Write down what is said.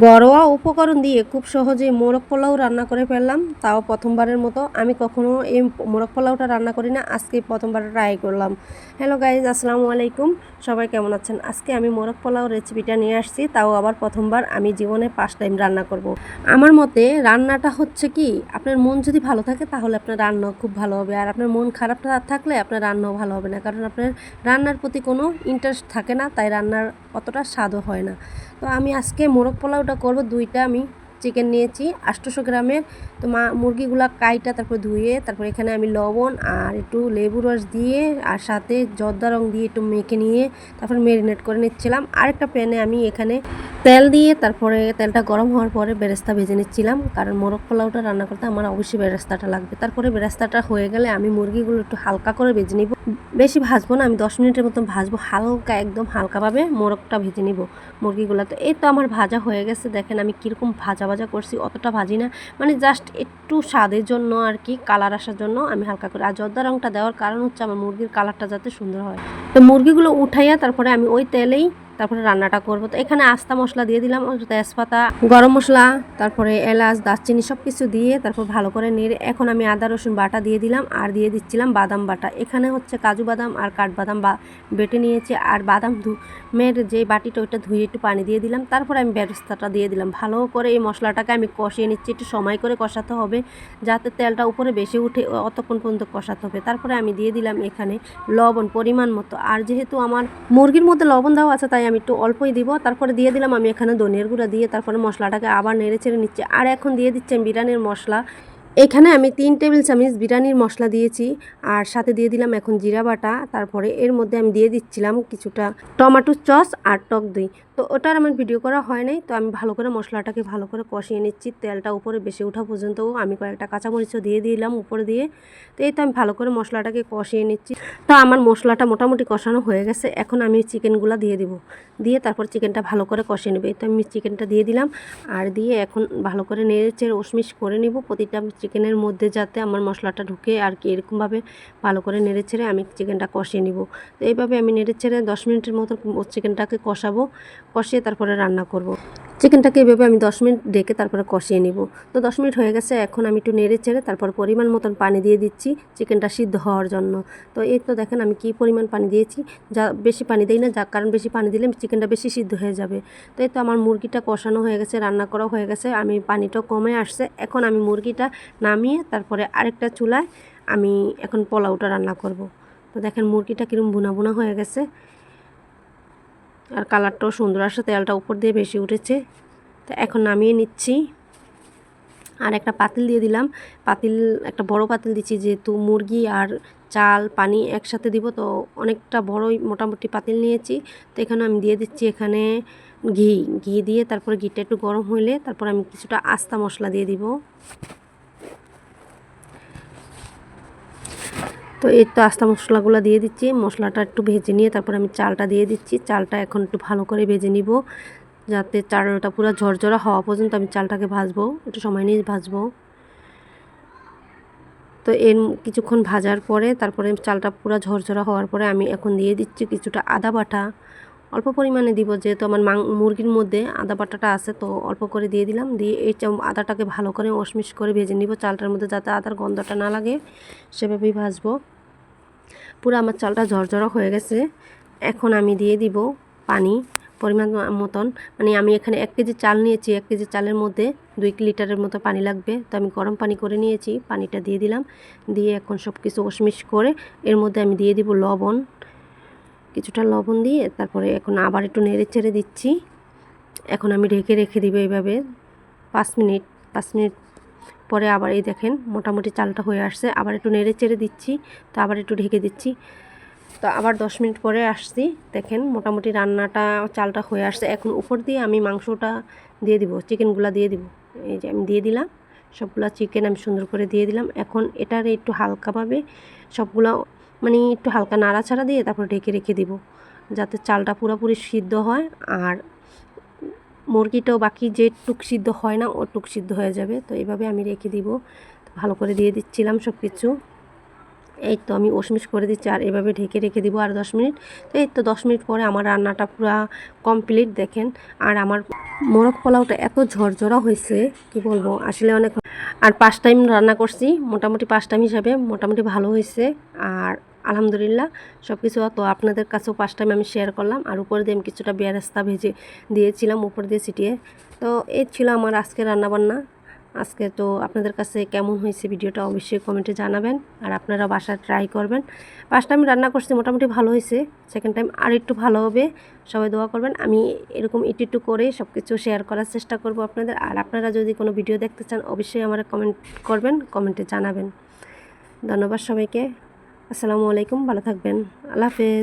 ঘরোয়া উপকরণ দিয়ে খুব সহজেই মোরগ পোলাও রান্না করে ফেললাম, তাও প্রথমবারের মতো। আমি কখনো এই মোরগ পোলাওটা রান্না করি না, আজকে প্রথমবার ট্রাই করলাম। হ্যালো গাইজ, আসসালামু আলাইকুম। সবাই কেমন আছেন? আজকে আমি মোরগ পোলাও রেসিপিটা নিয়ে আসছি, তাও আবার প্রথমবার। আমি জীবনে ফার্স্ট টাইম রান্না করব। আমার মতে রান্নাটা হচ্ছে কি, আপনার মন যদি ভালো থাকে তাহলে আপনার রান্নাও খুব ভালো হবে, আর আপনার মন খারাপ থাকলে আপনার রান্নাও ভালো হবে না, কারণ আপনার রান্নার প্রতি কোনো ইন্টারেস্ট থাকে না, তাই রান্নার অতটা স্বাদও হয় না। তো আমি আজকে মোরগ পোলাওটা করব। দুইটা আমি চিকেন নিয়েছি 800 গ্রামের। তো মুরগিগুলা কাইটা তারপর ধুয়ে, তারপর এখানে আমি লবণ আর একটু লেবু রস দিয়ে আর সাথে জর্দা রং দিয়ে একটু মেখে নিয়ে তারপর ম্যারিনেট করে নিচ্ছিলাম। আরেকটা প্যানে আমি এখানে তেল দিয়ে তারপরে তেলটা গরম হওয়ার পরে বেরেস্তা ভেজে নিচ্ছিলাম, কারণ মোরগ পোলাওটা রান্না করতে আমার অবশ্যই বেরেস্তাটা লাগবে। তারপরে বেরেস্তাটা হয়ে গেলে আমি মুরগিগুলো একটু হালকা করে ভেজে নিব, বেশি ভাজবো না, আমি 10 মিনিটের মতো ভাজবো, হালকা একদম হালকাভাবে মোরগটা ভেজে নিব মুরগিগুলো। তো এই তো আমার ভাজা হয়ে গেছে, দেখেন আমি কীরকম ভাজা ভাজা করছি, অতটা ভাজি না, মানে জাস্ট একটু স্বাদের জন্য আর কি, কালার আসার জন্য আমি হালকা করে। আর জর্দা রংটা দেওয়ার কারণ হচ্ছে আমার মুরগির কালারটা যাতে সুন্দর হয়। তো মুরগিগুলো উঠাইয়া তারপরে আমি ওই তেলেই তারপরে রান্নাটা করবো। তো এখানে আস্তা মশলা দিয়ে দিলাম, তেজপাতা, গরম মশলা, তারপরে এলাচ, দারচিনি সব কিছু দিয়ে তারপর ভালো করে নেড়ে এখন আমি আদা রসুন বাটা দিয়ে দিলাম, আর দিয়ে দিচ্ছিলাম বাদাম বাটা। এখানে হচ্ছে কাজু বাদাম আর কাঠবাদাম বেটে নিয়েছি, আর বাদাম মেয়ের যে বাটিটা ওইটা ধুয়ে একটু পানি দিয়ে দিলাম। তারপরে আমি বেরেস্তাটা দিয়ে দিলাম। ভালো করে এই মশলাটাকে আমি কষিয়ে নিচ্ছি, একটু সময় করে কষাতে হবে যাতে তেলটা উপরে বেশি উঠে, অতক্ষণ পর্যন্ত কষাতে হবে। তারপরে আমি দিয়ে দিলাম এখানে লবণ পরিমাণ মতো, আর যেহেতু আমার মুরগির মধ্যে লবণ দেওয়া আছে তাই আমি একটু অল্পই দিব। তারপরে দিয়ে দিলাম আমি এখানে ধনিয়ার গুঁড়া দিয়ে তারপরে মশলাটাকে আবার নেড়ে চেড়ে নিচ্ছি। আর এখন দিয়ে দিচ্ছি আমি বিরিয়ানির মশলা। এখানে আমি 3 টেবিল চামচ বিরিয়ানির মশলা দিয়েছি, আর সাথে দিয়ে দিলাম এখন জিরা বাটা। তারপরে এর মধ্যে আমি দিয়ে দিচ্ছিলাম কিছুটা টমেটো সস আর টক দই। তো ওটার আমার ভিডিও করা হয় নাই। তো আমি ভালো করে মশলাটাকে ভালো করে কষিয়ে নিচ্ছি, তেলটা উপরে বেশি ওঠা পর্যন্ত। আমি কয়েকটা কাঁচামরিচও দিয়ে দিলাম উপরে দিয়ে। তো এই তো আমি ভালো করে মশলাটাকে কষিয়ে নিচ্ছি। তো আমার মশলাটা মোটামুটি কষানো হয়ে গেছে, এখন আমি চিকেনগুলো দিয়ে দিব, দিয়ে তারপর চিকেনটা ভালো করে কষিয়ে নেব। এই তো আমি চিকেনটা দিয়ে দিলাম, আর দিয়ে এখন ভালো করে নেড়ে চেড়ে উশমিশ করে নিব প্রতিটা চিকেনের মধ্যে, যাতে আমার মশলাটা ঢুকে আর কি। এরকমভাবে ভালো করে নেড়ে ছেড়ে আমি চিকেনটা কষিয়ে নিব। তো এইভাবে আমি নেড়ে ছেড়ে 10 মিনিটের মতো চিকেনটাকে কষাবো, কষিয়ে তারপরে রান্না করব। চিকেনটাকে এভাবে আমি 10 মিনিট ডেকে তারপরে কষিয়ে নিব। তো 10 মিনিট হয়ে গেছে, এখন আমি একটু নেড়ে চেড়ে তারপর পরিমাণ মতন পানি দিয়ে দিচ্ছি চিকেনটা সিদ্ধ হওয়ার জন্য। তো এই তো দেখেন আমি কী পরিমাণ পানি দিয়েছি, যা বেশি পানি দেই না, যা কারণ বেশি পানি দিলে চিকেনটা বেশি সিদ্ধ হয়ে যাবে। তো এই তো আমার মুরগিটা কষানো হয়ে গেছে, রান্না করা হয়ে গেছে, আমি পানিটাও কমে আসছে। এখন আমি মুরগিটা নামিয়ে তারপরে আরেকটা চুলায় আমি এখন পোলাওটা রান্না করব। তো দেখেন মুরগিটা কীরকম ভুনা ভুনা হয়ে গেছে, আর কালারটাও সুন্দর আসছে, তেলটা উপর দিয়ে বেশি উঠেছে। তো এখন নামিয়ে নিচ্ছি, আর একটা পাতিল দিয়ে দিলাম। পাতিল একটা বড় পাতিল দিচ্ছি, যেহেতু মুরগি আর চাল পানি একসাথে দিব, তো অনেকটা বড়ই মোটামুটি পাতিল নিয়েছি। তো এখানে আমি দিয়ে দিচ্ছি এখানে ঘি দিয়ে তারপরে ঘিটা একটু গরম হইলে তারপর আমি কিছুটা আস্তা মশলা দিয়ে দিব। তো এই তো আস্তা মশলাগুলো দিয়ে দিচ্ছি, মশলাটা একটু ভেজে নিয়ে তারপর আমি চালটা দিয়ে দিচ্ছি। চালটা এখন একটু ভালো করে ভেজে নিব, যাতে চালটা পুরো ঝরঝরা হওয়া পর্যন্ত আমি চালটাকে ভাজবো, একটু সময় নিয়ে ভাজবো। তো এর কিছুক্ষণ ভাজার পরে তারপরে চালটা পুরো ঝরঝরা হওয়ার পরে আমি এখন দিয়ে দিচ্ছি কিছুটা আদা বাটা, অল্প পরিমাণে দিব, যেহেতু আমার মুরগির মধ্যে আদা বাটাটা আছে, তো অল্প করে দিয়ে দিলাম। দিয়ে এই আদাটাকে ভালো করে ওশমিশ করে ভেজে নিব চালটার মধ্যে, যাতে আদার গন্ধটা না লাগে, সেভাবেই ভাজবো। পুরো আমার চালটা ঝরঝরা হয়ে গেছে, এখন আমি দিয়ে দিব পানি পরিমাণ মতন। মানে আমি এখানে 1 কেজি চাল নিয়েছি, 1 কেজি চালের মধ্যে 2 লিটারের মতো পানি লাগবে। তো আমি গরম পানি করে নিয়েছি, পানিটা দিয়ে দিলাম। দিয়ে এখন সব কিছু ওশমিশ করে এর মধ্যে আমি দিয়ে দিব লবণ, কিছুটা লবণ দিয়ে তারপরে এখন আবার একটু নেড়ে চেড়ে দিচ্ছি। এখন আমি ঢেকে রেখে দিব এইভাবে 5 মিনিট। 5 মিনিট পরে আবার এই দেখেন মোটামুটি চালটা হয়ে আসছে, আবার একটু নেড়ে চেড়ে দিচ্ছি। তো আবার একটু ঢেকে দিচ্ছি। তো আবার 10 মিনিট পরে আসছি, দেখেন মোটামুটি রান্নাটা চালটা হয়ে আসছে। এখন উপর দিয়ে আমি মাংসটা দিয়ে দিব, চিকেনগুলো দিয়ে দিব। এই যে আমি দিয়ে দিলাম সবগুলা চিকেন, আমি সুন্দর করে দিয়ে দিলাম। এখন এটার একটু হালকাভাবে সবগুলা মানে একটু হালকা নাড়াচাড়া দিয়ে তারপর ঢেকে রেখে দিব, যাতে চালটা পুরোপুরি সিদ্ধ হয়, আর মুরগিটাও বাকি যে টুক সিদ্ধ হয় না ও টুক সিদ্ধ হয়ে যাবে। তো এইভাবে আমি রেখে দিব। ভালো করে দিয়ে দিচ্ছিলাম সব কিছু। এই তো আমি ওশমিশ করে দিচ্ছি আর এভাবে ঢেকে রেখে দিব আর 10 মিনিট। তো এই তো 10 মিনিট পরে আমার রান্নাটা পুরো কমপ্লিট দেখেন। আর আমার মোরগ পোলাওটা এত ঝরঝরা হয়েছে কি বলবো, আসলে অনেক। আর 5 টাইম রান্না করছি, মোটামুটি 5 টাইম হিসাবে মোটামুটি ভালো হয়েছে। আর আলহামদুলিল্লাহ সব কিছু। তো আপনাদের কাছেও 5 টাইম আমি শেয়ার করলাম। আর উপরে দিয়ে আমি কিছুটা বেরেস্তা ভেজে দিয়েছিলাম উপর দিয়ে ছিটিয়ে। তো এই ছিল আমার আজকে রান্নাবান্না। আজকে তো আপনাদের কাছে কেমন হয়েছে ভিডিওটা অবশ্যই কমেন্টে জানাবেন। আর আপনারা বাসায় ট্রাই করবেন। 5 টাইম রান্না করছি, মোটামুটি ভালো হয়েছে। সেকেন্ড টাইম আর একটু ভালো হবে, সবাই দোয়া করবেন। আমি এরকম একটু করে সব কিছু শেয়ার করার চেষ্টা করব আপনাদের। আর আপনারা যদি কোনো ভিডিও দেখতে চান অবশ্যই আমার কমেন্ট করবেন, কমেন্টে জানাবেন। ধন্যবাদ সবাইকে। আসসালামু আলাইকুম, ভালো থাকবেন। আল্লাহ হাফেজ।